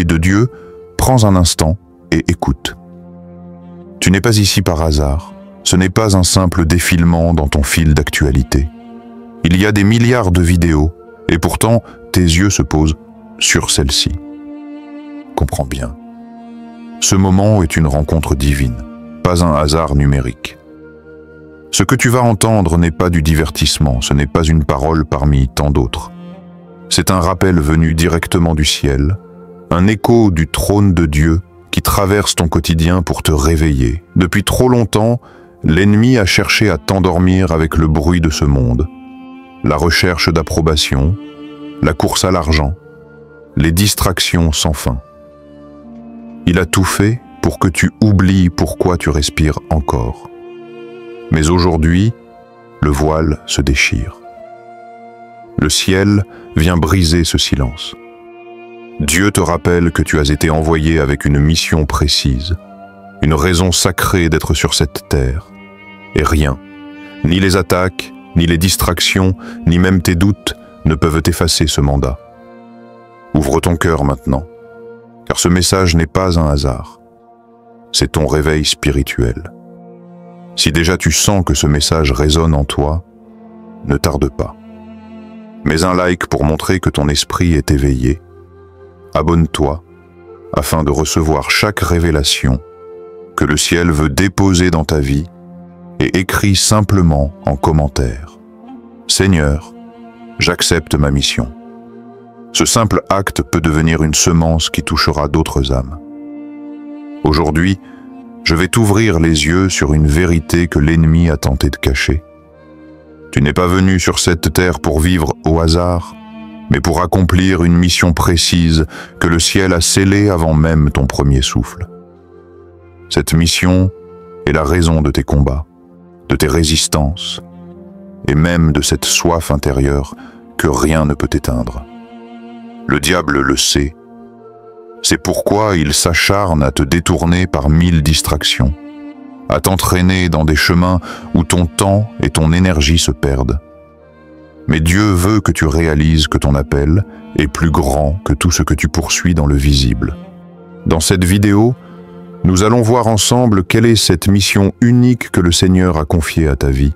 es de Dieu, prends un instant et écoute. Tu n'es pas ici par hasard. Ce n'est pas un simple défilement dans ton fil d'actualité. Il y a des milliards de vidéos, et pourtant tes yeux se posent sur celle-ci. Comprends bien. Ce moment est une rencontre divine, pas un hasard numérique. Ce que tu vas entendre n'est pas du divertissement, ce n'est pas une parole parmi tant d'autres. C'est un rappel venu directement du ciel, un écho du trône de Dieu qui traverse ton quotidien pour te réveiller. Depuis trop longtemps, l'ennemi a cherché à t'endormir avec le bruit de ce monde, la recherche d'approbation, la course à l'argent, les distractions sans fin. Il a tout fait pour que tu oublies pourquoi tu respires encore. Mais aujourd'hui, le voile se déchire. Le ciel vient briser ce silence. Dieu te rappelle que tu as été envoyé avec une mission précise, une raison sacrée d'être sur cette terre. Et rien, ni les attaques, ni les distractions, ni même tes doutes ne peuvent effacer ce mandat. Ouvre ton cœur maintenant, car ce message n'est pas un hasard. C'est ton réveil spirituel. Si déjà tu sens que ce message résonne en toi, ne tarde pas. Mets un like pour montrer que ton esprit est éveillé. Abonne-toi afin de recevoir chaque révélation que le ciel veut déposer dans ta vie et écris simplement en commentaire « Seigneur, j'accepte ma mission ». Ce simple acte peut devenir une semence qui touchera d'autres âmes. Aujourd'hui, je vais t'ouvrir les yeux sur une vérité que l'ennemi a tenté de cacher. Tu n'es pas venu sur cette terre pour vivre au hasard, mais pour accomplir une mission précise que le ciel a scellée avant même ton premier souffle. Cette mission est la raison de tes combats, de tes résistances, et même de cette soif intérieure que rien ne peut éteindre. Le diable le sait. C'est pourquoi il s'acharne à te détourner par 1000 distractions, à t'entraîner dans des chemins où ton temps et ton énergie se perdent. Mais Dieu veut que tu réalises que ton appel est plus grand que tout ce que tu poursuis dans le visible. Dans cette vidéo, nous allons voir ensemble quelle est cette mission unique que le Seigneur a confiée à ta vie.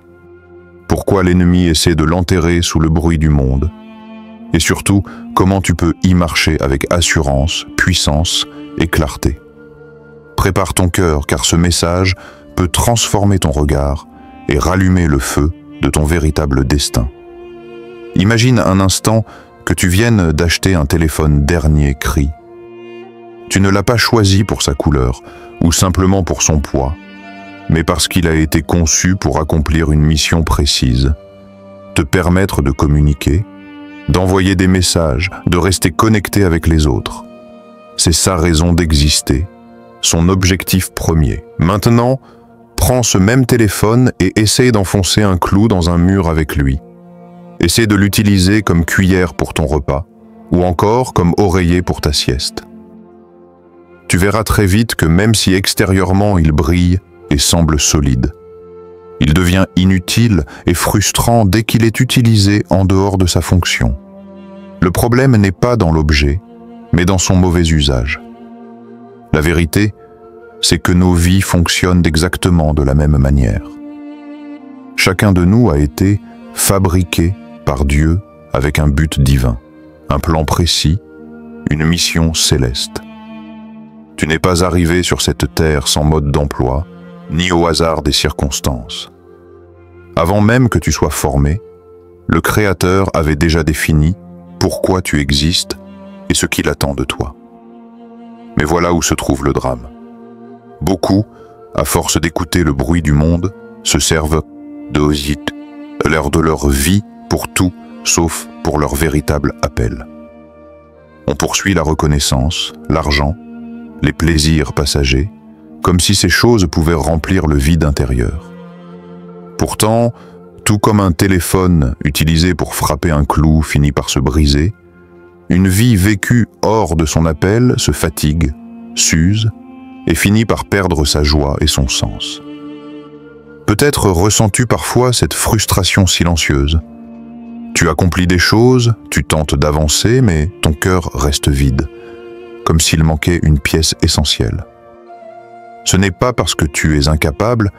Pourquoi l'ennemi essaie de l'enterrer sous le bruit du monde. Et surtout, comment tu peux y marcher avec assurance, puissance et clarté. Prépare ton cœur, car ce message peut transformer ton regard et rallumer le feu de ton véritable destin. Imagine un instant que tu viennes d'acheter un téléphone dernier cri. Tu ne l'as pas choisi pour sa couleur ou simplement pour son poids, mais parce qu'il a été conçu pour accomplir une mission précise, te permettre de communiquer, d'envoyer des messages, de rester connecté avec les autres. C'est sa raison d'exister, son objectif premier. Maintenant, prends ce même téléphone et essaye d'enfoncer un clou dans un mur avec lui. Essaie de l'utiliser comme cuillère pour ton repas, ou encore comme oreiller pour ta sieste. Tu verras très vite que même si extérieurement il brille et semble solide, il devient inutile et frustrant dès qu'il est utilisé en dehors de sa fonction. Le problème n'est pas dans l'objet, mais dans son mauvais usage. La vérité, c'est que nos vies fonctionnent exactement de la même manière. Chacun de nous a été fabriqué par Dieu avec un but divin, un plan précis, une mission céleste. Tu n'es pas arrivé sur cette terre sans mode d'emploi, ni au hasard des circonstances. Avant même que tu sois formé, le Créateur avait déjà défini pourquoi tu existes et ce qu'il attend de toi. Mais voilà où se trouve le drame. Beaucoup, à force d'écouter le bruit du monde, se servent de leur vie pour tout, sauf pour leur véritable appel. On poursuit la reconnaissance, l'argent, les plaisirs passagers, comme si ces choses pouvaient remplir le vide intérieur. Pourtant, tout comme un téléphone utilisé pour frapper un clou finit par se briser, une vie vécue hors de son appel se fatigue, s'use et finit par perdre sa joie et son sens. Peut-être ressens-tu parfois cette frustration silencieuse. Tu accomplis des choses, tu tentes d'avancer, mais ton cœur reste vide, comme s'il manquait une pièce essentielle. Ce n'est pas parce que tu es incapable,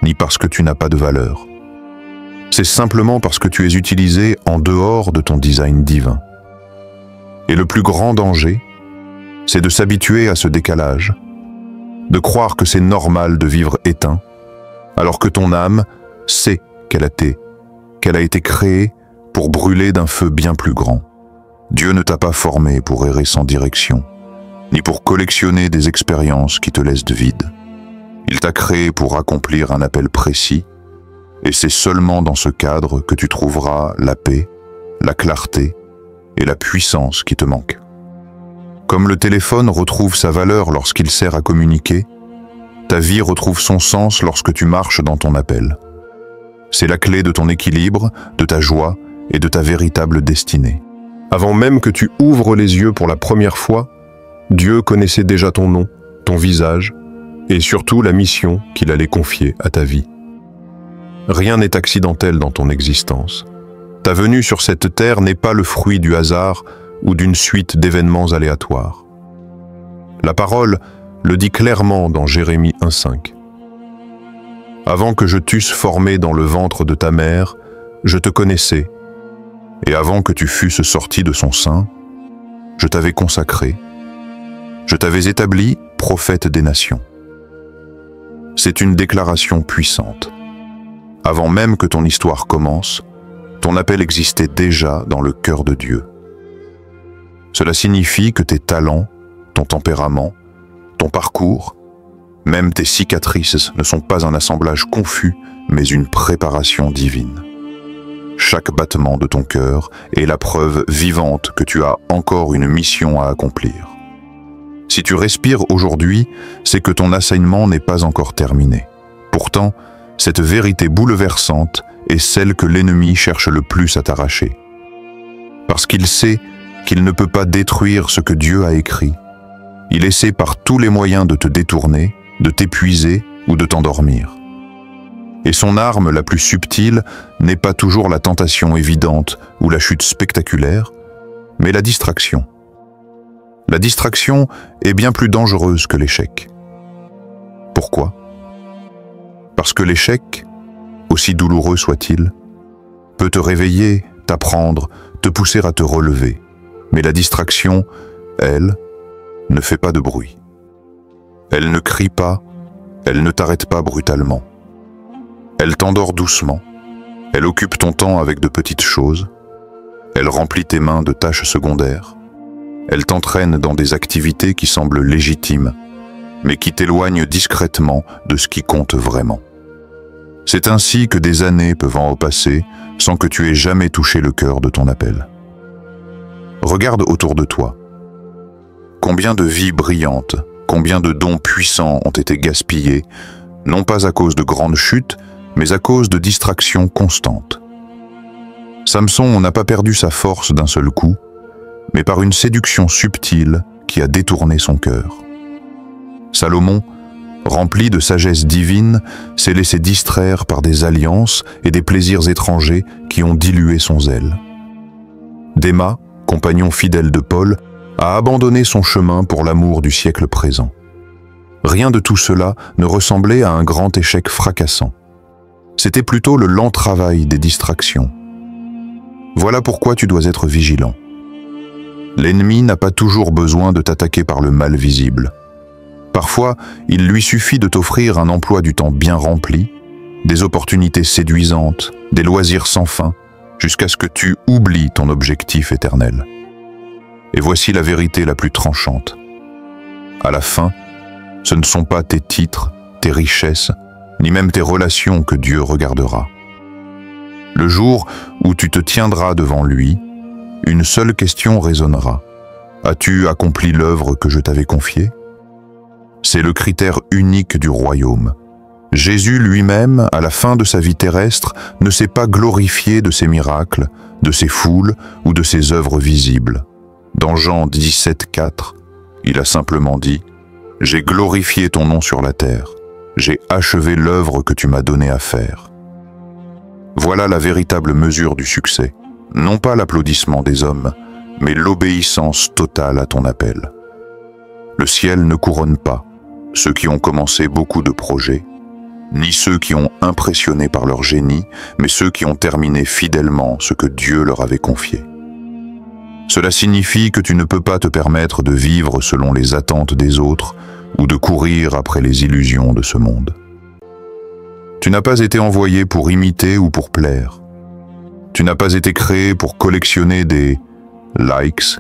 ni parce que tu n'as pas de valeur. C'est simplement parce que tu es utilisé en dehors de ton design divin. Et le plus grand danger, c'est de s'habituer à ce décalage, de croire que c'est normal de vivre éteint, alors que ton âme sait qu'elle a été créée pour brûler d'un feu bien plus grand. Dieu ne t'a pas formé pour errer sans direction, ni pour collectionner des expériences qui te laissent vide. Il t'a créé pour accomplir un appel précis, et c'est seulement dans ce cadre que tu trouveras la paix, la clarté et la puissance qui te manquent. Comme le téléphone retrouve sa valeur lorsqu'il sert à communiquer, ta vie retrouve son sens lorsque tu marches dans ton appel. C'est la clé de ton équilibre, de ta joie et de ta véritable destinée. Avant même que tu ouvres les yeux pour la première fois, Dieu connaissait déjà ton nom, ton visage et surtout la mission qu'il allait confier à ta vie. Rien n'est accidentel dans ton existence. Ta venue sur cette terre n'est pas le fruit du hasard ou d'une suite d'événements aléatoires. La parole le dit clairement dans Jérémie 1,5. « Avant que je t'eusse formé dans le ventre de ta mère, je te connaissais, et avant que tu fusses sorti de son sein, je t'avais consacré, je t'avais établi prophète des nations. » C'est une déclaration puissante. Avant même que ton histoire commence, ton appel existait déjà dans le cœur de Dieu. Cela signifie que tes talents, ton tempérament, ton parcours, même tes cicatrices ne sont pas un assemblage confus, mais une préparation divine. Chaque battement de ton cœur est la preuve vivante que tu as encore une mission à accomplir. Si tu respires aujourd'hui, c'est que ton assignement n'est pas encore terminé. Pourtant, cette vérité bouleversante est celle que l'ennemi cherche le plus à t'arracher. Parce qu'il sait qu'il ne peut pas détruire ce que Dieu a écrit. Il essaie par tous les moyens de te détourner, de t'épuiser ou de t'endormir. Et son arme la plus subtile n'est pas toujours la tentation évidente ou la chute spectaculaire, mais la distraction. La distraction est bien plus dangereuse que l'échec. Pourquoi ? Parce que l'échec, aussi douloureux soit-il, peut te réveiller, t'apprendre, te pousser à te relever. Mais la distraction, elle, ne fait pas de bruit. Elle ne crie pas, elle ne t'arrête pas brutalement. Elle t'endort doucement, elle occupe ton temps avec de petites choses, elle remplit tes mains de tâches secondaires, elle t'entraîne dans des activités qui semblent légitimes, mais qui t'éloignent discrètement de ce qui compte vraiment. C'est ainsi que des années peuvent en repasser sans que tu aies jamais touché le cœur de ton appel. Regarde autour de toi. Combien de vies brillantes, combien de dons puissants ont été gaspillés, non pas à cause de grandes chutes, mais à cause de distractions constantes. Samson n'a pas perdu sa force d'un seul coup, mais par une séduction subtile qui a détourné son cœur. Salomon, rempli de sagesse divine, s'est laissé distraire par des alliances et des plaisirs étrangers qui ont dilué son zèle. Déma, compagnon fidèle de Paul, a abandonné son chemin pour l'amour du siècle présent. Rien de tout cela ne ressemblait à un grand échec fracassant. C'était plutôt le lent travail des distractions. Voilà pourquoi tu dois être vigilant. L'ennemi n'a pas toujours besoin de t'attaquer par le mal visible. Parfois, il lui suffit de t'offrir un emploi du temps bien rempli, des opportunités séduisantes, des loisirs sans fin, jusqu'à ce que tu oublies ton objectif éternel. Et voici la vérité la plus tranchante. À la fin, ce ne sont pas tes titres, tes richesses, ni même tes relations que Dieu regardera. Le jour où tu te tiendras devant lui, une seule question résonnera. As-tu accompli l'œuvre que je t'avais confiée ? C'est le critère unique du royaume. Jésus lui-même, à la fin de sa vie terrestre, ne s'est pas glorifié de ses miracles, de ses foules ou de ses œuvres visibles. Dans Jean 17,4, il a simplement dit « J'ai glorifié ton nom sur la terre, j'ai achevé l'œuvre que tu m'as donnée à faire. » Voilà la véritable mesure du succès, non pas l'applaudissement des hommes, mais l'obéissance totale à ton appel. Le ciel ne couronne pas ceux qui ont commencé beaucoup de projets, ni ceux qui ont impressionné par leur génie, mais ceux qui ont terminé fidèlement ce que Dieu leur avait confié. Cela signifie que tu ne peux pas te permettre de vivre selon les attentes des autres ou de courir après les illusions de ce monde. Tu n'as pas été envoyé pour imiter ou pour plaire. Tu n'as pas été créé pour collectionner des likes,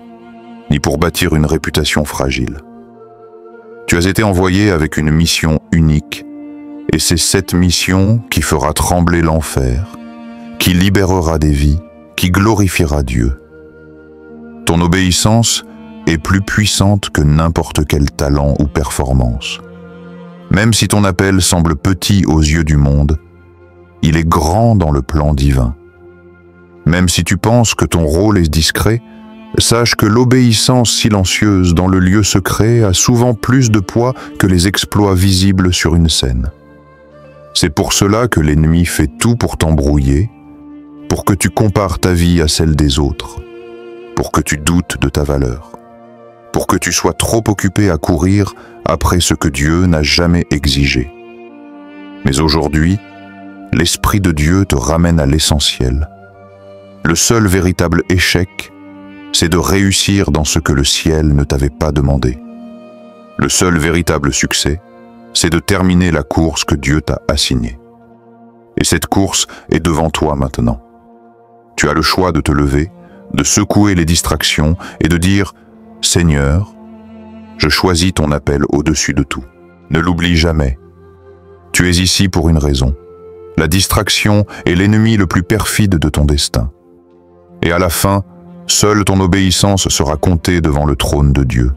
ni pour bâtir une réputation fragile. Tu as été envoyé avec une mission unique, et c'est cette mission qui fera trembler l'enfer, qui libérera des vies, qui glorifiera Dieu. Ton obéissance est plus puissante que n'importe quel talent ou performance. Même si ton appel semble petit aux yeux du monde, il est grand dans le plan divin. Même si tu penses que ton rôle est discret, sache que l'obéissance silencieuse dans le lieu secret a souvent plus de poids que les exploits visibles sur une scène. C'est pour cela que l'ennemi fait tout pour t'embrouiller, pour que tu compares ta vie à celle des autres, pour que tu doutes de ta valeur, pour que tu sois trop occupé à courir après ce que Dieu n'a jamais exigé. Mais aujourd'hui, l'Esprit de Dieu te ramène à l'essentiel. Le seul véritable échec, c'est de réussir dans ce que le ciel ne t'avait pas demandé. Le seul véritable succès, c'est de terminer la course que Dieu t'a assignée. Et cette course est devant toi maintenant. Tu as le choix de te lever, de secouer les distractions et de dire « Seigneur, je choisis ton appel au-dessus de tout. Ne l'oublie jamais. Tu es ici pour une raison. La distraction est l'ennemi le plus perfide de ton destin. Et à la fin, seule ton obéissance sera comptée devant le trône de Dieu.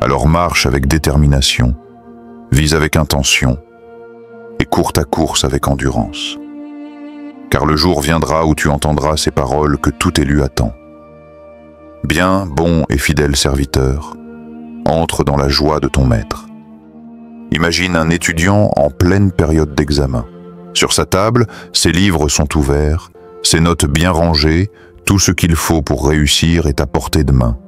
Alors marche avec détermination, vise avec intention et cours ta course avec endurance. Car le jour viendra où tu entendras ces paroles que tout élu attend. Bien, bon et fidèle serviteur, entre dans la joie de ton maître. Imagine un étudiant en pleine période d'examen. Sur sa table, ses livres sont ouverts, ses notes bien rangées, tout ce qu'il faut pour réussir est à portée de main.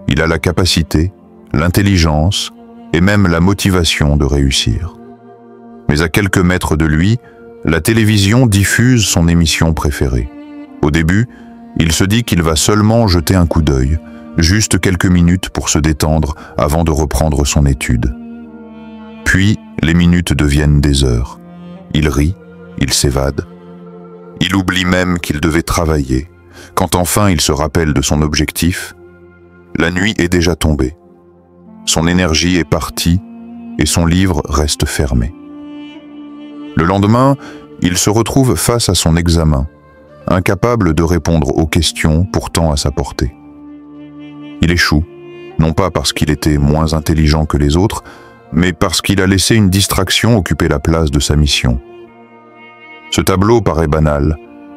Il a la capacité, l'intelligence et même la motivation de réussir. Mais à quelques mètres de lui, la télévision diffuse son émission préférée. Au début, il se dit qu'il va seulement jeter un coup d'œil, juste quelques minutes pour se détendre avant de reprendre son étude. Puis, les minutes deviennent des heures. Il rit, il s'évade. Il oublie même qu'il devait travailler. Quand enfin il se rappelle de son objectif, la nuit est déjà tombée. Son énergie est partie et son livre reste fermé. Le lendemain, il se retrouve face à son examen, incapable de répondre aux questions pourtant à sa portée. Il échoue, non pas parce qu'il était moins intelligent que les autres, mais parce qu'il a laissé une distraction occuper la place de sa mission. Ce tableau paraît banal,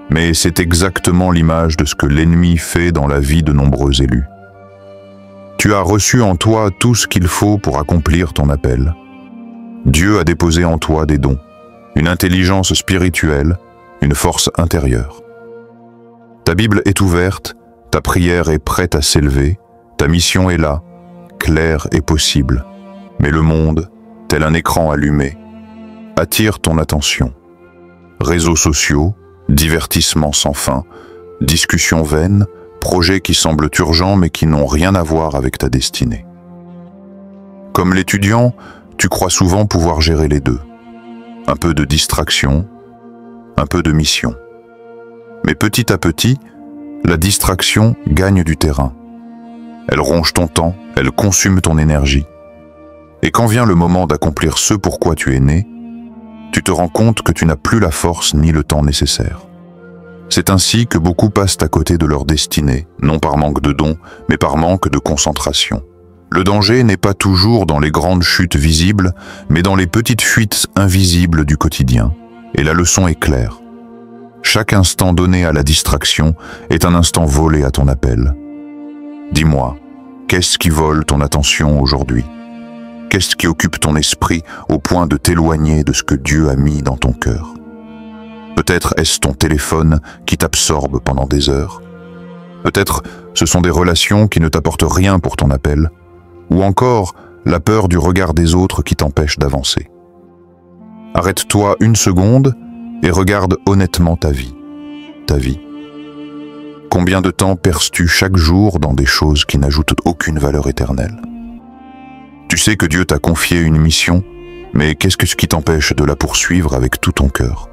mais c'est exactement l'image de ce que l'ennemi fait dans la vie de nombreux élus. Tu as reçu en toi tout ce qu'il faut pour accomplir ton appel. Dieu a déposé en toi des dons, une intelligence spirituelle, une force intérieure. Ta Bible est ouverte, ta prière est prête à s'élever, ta mission est là, claire et possible. Mais le monde, tel un écran allumé, attire ton attention. Réseaux sociaux, divertissements sans fin, discussions vaines, projets qui semblent urgents mais qui n'ont rien à voir avec ta destinée. Comme l'étudiant, tu crois souvent pouvoir gérer les deux. Un peu de distraction, un peu de mission. Mais petit à petit, la distraction gagne du terrain. Elle ronge ton temps, elle consume ton énergie. Et quand vient le moment d'accomplir ce pour quoi tu es né, tu te rends compte que tu n'as plus la force ni le temps nécessaire. C'est ainsi que beaucoup passent à côté de leur destinée, non par manque de dons, mais par manque de concentration. Le danger n'est pas toujours dans les grandes chutes visibles, mais dans les petites fuites invisibles du quotidien. Et la leçon est claire. Chaque instant donné à la distraction est un instant volé à ton appel. Dis-moi, qu'est-ce qui vole ton attention aujourd'hui ? Qu'est-ce qui occupe ton esprit au point de t'éloigner de ce que Dieu a mis dans ton cœur? Peut-être est-ce ton téléphone qui t'absorbe pendant des heures. Peut-être ce sont des relations qui ne t'apportent rien pour ton appel. ou encore la peur du regard des autres qui t'empêche d'avancer. Arrête-toi une seconde et regarde honnêtement ta vie. Ta vie. Combien de temps perds-tu chaque jour dans des choses qui n'ajoutent aucune valeur éternelle? Tu sais que Dieu t'a confié une mission, mais qu'est-ce qui t'empêche de la poursuivre avec tout ton cœur?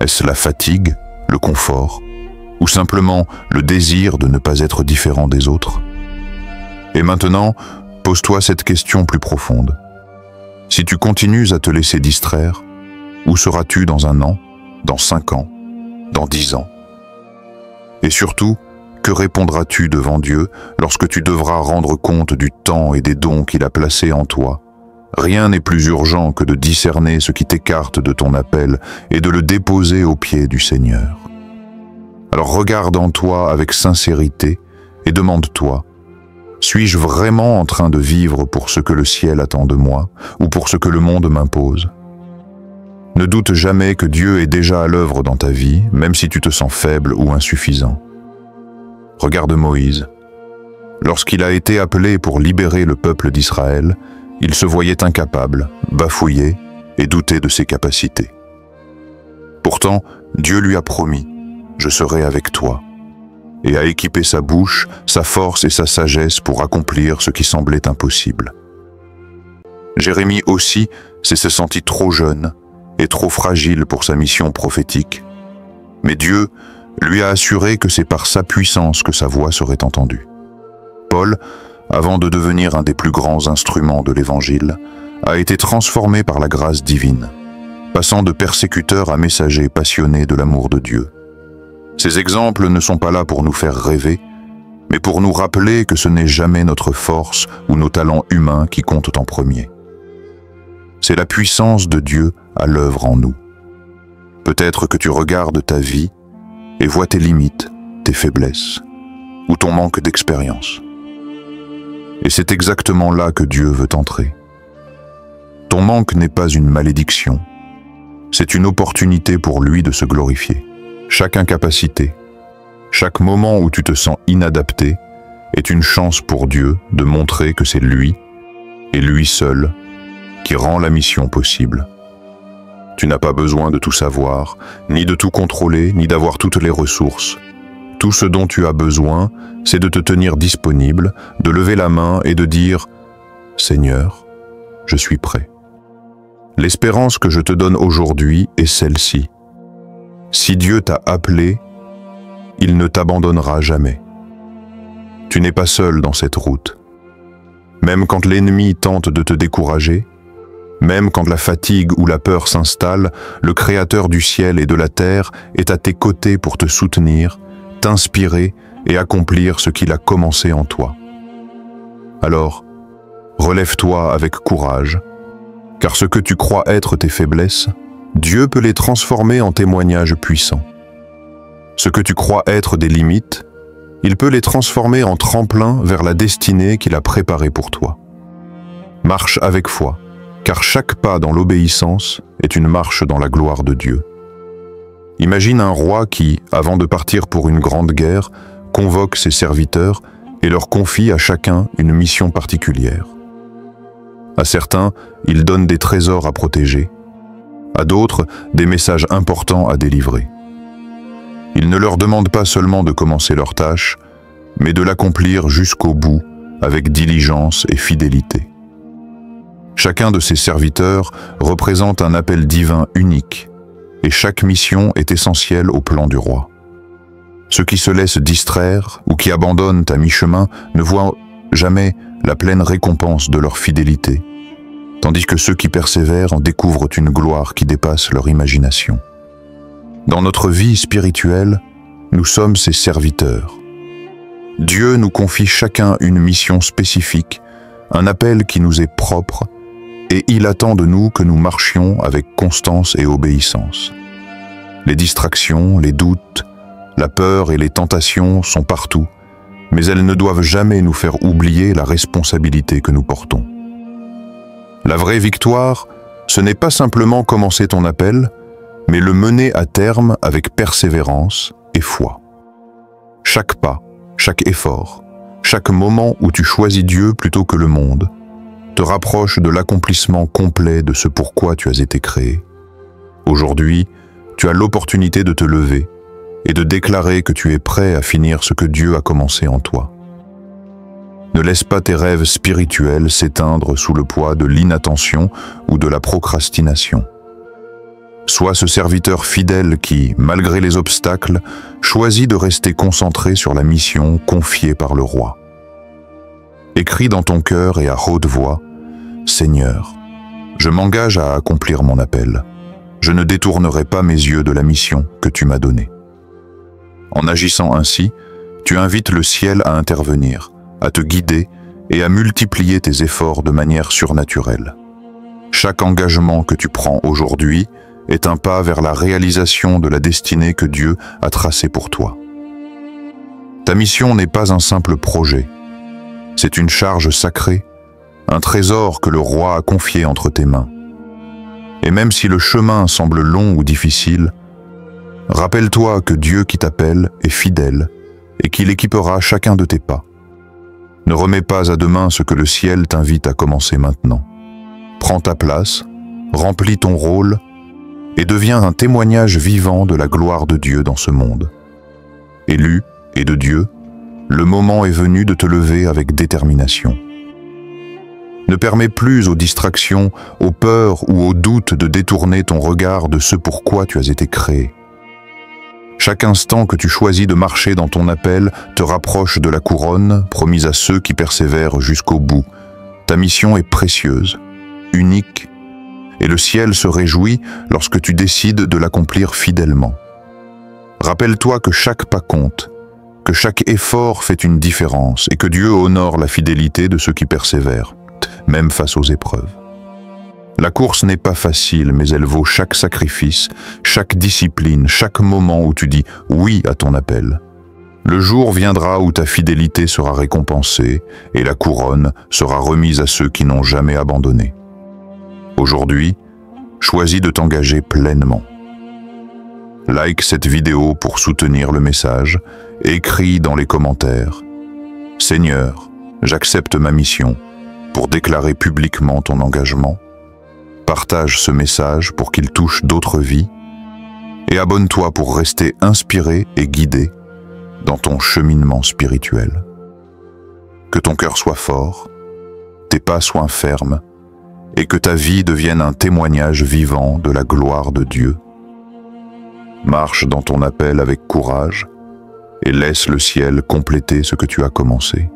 Est-ce la fatigue, le confort, ou simplement le désir de ne pas être différent des autres? Et maintenant, pose-toi cette question plus profonde. Si tu continues à te laisser distraire, où seras-tu dans 1 an, dans 5 ans, dans 10 ans? Et surtout, que répondras-tu devant Dieu lorsque tu devras rendre compte du temps et des dons qu'il a placés en toi? Rien n'est plus urgent que de discerner ce qui t'écarte de ton appel et de le déposer aux pieds du Seigneur. Alors regarde en toi avec sincérité et demande-toi, suis-je vraiment en train de vivre pour ce que le ciel attend de moi ou pour ce que le monde m'impose? Ne doute jamais que Dieu est déjà à l'œuvre dans ta vie, même si tu te sens faible ou insuffisant. Regarde Moïse. Lorsqu'il a été appelé pour libérer le peuple d'Israël, il se voyait incapable, bafouillé et doutait de ses capacités. Pourtant, Dieu lui a promis « Je serai avec toi » et a équipé sa bouche, sa force et sa sagesse pour accomplir ce qui semblait impossible. Jérémie aussi s'est senti trop jeune et trop fragile pour sa mission prophétique. Mais Dieu lui a assuré que c'est par sa puissance que sa voix serait entendue. Paul, avant de devenir un des plus grands instruments de l'Évangile, a été transformé par la grâce divine, passant de persécuteur à messager passionné de l'amour de Dieu. Ces exemples ne sont pas là pour nous faire rêver, mais pour nous rappeler que ce n'est jamais notre force ou nos talents humains qui comptent en premier. C'est la puissance de Dieu à l'œuvre en nous. Peut-être que tu regardes ta vie et vois tes limites, tes faiblesses, ou ton manque d'expérience. Et c'est exactement là que Dieu veut entrer. Ton manque n'est pas une malédiction, c'est une opportunité pour lui de se glorifier. Chaque incapacité, chaque moment où tu te sens inadapté est une chance pour Dieu de montrer que c'est lui, et lui seul, qui rend la mission possible. Tu n'as pas besoin de tout savoir, ni de tout contrôler, ni d'avoir toutes les ressources. Tout ce dont tu as besoin, c'est de te tenir disponible, de lever la main et de dire « Seigneur, je suis prêt ». L'espérance que je te donne aujourd'hui est celle-ci. Si Dieu t'a appelé, il ne t'abandonnera jamais. Tu n'es pas seul dans cette route. Même quand l'ennemi tente de te décourager, même quand la fatigue ou la peur s'installe, le Créateur du ciel et de la terre est à tes côtés pour te soutenir, t'inspirer et accomplir ce qu'il a commencé en toi. Alors, relève-toi avec courage, car ce que tu crois être tes faiblesses, Dieu peut les transformer en témoignages puissants. Ce que tu crois être des limites, il peut les transformer en tremplin vers la destinée qu'il a préparée pour toi. Marche avec foi, car chaque pas dans l'obéissance est une marche dans la gloire de Dieu. Imagine un roi qui, avant de partir pour une grande guerre, convoque ses serviteurs et leur confie à chacun une mission particulière. À certains, il donne des trésors à protéger, à d'autres, des messages importants à délivrer. Il ne leur demande pas seulement de commencer leur tâche, mais de l'accomplir jusqu'au bout avec diligence et fidélité. Chacun de ces serviteurs représente un appel divin unique, et chaque mission est essentielle au plan du roi. Ceux qui se laissent distraire ou qui abandonnent à mi-chemin ne voient jamais la pleine récompense de leur fidélité, tandis que ceux qui persévèrent en découvrent une gloire qui dépasse leur imagination. Dans notre vie spirituelle, nous sommes ses serviteurs. Dieu nous confie chacun une mission spécifique, un appel qui nous est propre, et il attend de nous que nous marchions avec constance et obéissance. Les distractions, les doutes, la peur et les tentations sont partout, mais elles ne doivent jamais nous faire oublier la responsabilité que nous portons. La vraie victoire, ce n'est pas simplement commencer ton appel, mais le mener à terme avec persévérance et foi. Chaque pas, chaque effort, Chaque moment où tu choisis Dieu plutôt que le monde te rapproche de l'accomplissement complet de ce pourquoi tu as été créé. Aujourd'hui, tu as l'opportunité de te lever et de déclarer que tu es prêt à finir ce que Dieu a commencé en toi. Ne laisse pas tes rêves spirituels s'éteindre sous le poids de l'inattention ou de la procrastination. Sois ce serviteur fidèle qui, malgré les obstacles, choisit de rester concentré sur la mission confiée par le roi. Écris dans ton cœur et à haute voix, « Seigneur, je m'engage à accomplir mon appel. Je ne détournerai pas mes yeux de la mission que tu m'as donnée. » En agissant ainsi, tu invites le ciel à intervenir, à te guider et à multiplier tes efforts de manière surnaturelle. Chaque engagement que tu prends aujourd'hui est un pas vers la réalisation de la destinée que Dieu a tracée pour toi. Ta mission n'est pas un simple projet, c'est une charge sacrée, un trésor que le roi a confié entre tes mains. Et même si le chemin semble long ou difficile, rappelle-toi que Dieu qui t'appelle est fidèle et qu'il équipera chacun de tes pas. Ne remets pas à demain ce que le ciel t'invite à commencer maintenant. Prends ta place, remplis ton rôle et deviens un témoignage vivant de la gloire de Dieu dans ce monde. Élu et de Dieu, le moment est venu de te lever avec détermination. Ne permets plus aux distractions, aux peurs ou aux doutes de détourner ton regard de ce pourquoi tu as été créé. Chaque instant que tu choisis de marcher dans ton appel te rapproche de la couronne promise à ceux qui persévèrent jusqu'au bout. Ta mission est précieuse, unique, et le ciel se réjouit lorsque tu décides de l'accomplir fidèlement. Rappelle-toi que chaque pas compte, que chaque effort fait une différence et que Dieu honore la fidélité de ceux qui persévèrent, même face aux épreuves. La course n'est pas facile, mais elle vaut chaque sacrifice, chaque discipline, chaque moment où tu dis oui à ton appel. Le jour viendra où ta fidélité sera récompensée et la couronne sera remise à ceux qui n'ont jamais abandonné. Aujourd'hui, choisis de t'engager pleinement. Like cette vidéo pour soutenir le message et écris dans les commentaires « Seigneur, j'accepte ma mission » pour déclarer publiquement ton engagement. Partage ce message pour qu'il touche d'autres vies et abonne-toi pour rester inspiré et guidé dans ton cheminement spirituel. Que ton cœur soit fort, tes pas soient fermes et que ta vie devienne un témoignage vivant de la gloire de Dieu. Marche dans ton appel avec courage et laisse le ciel compléter ce que tu as commencé.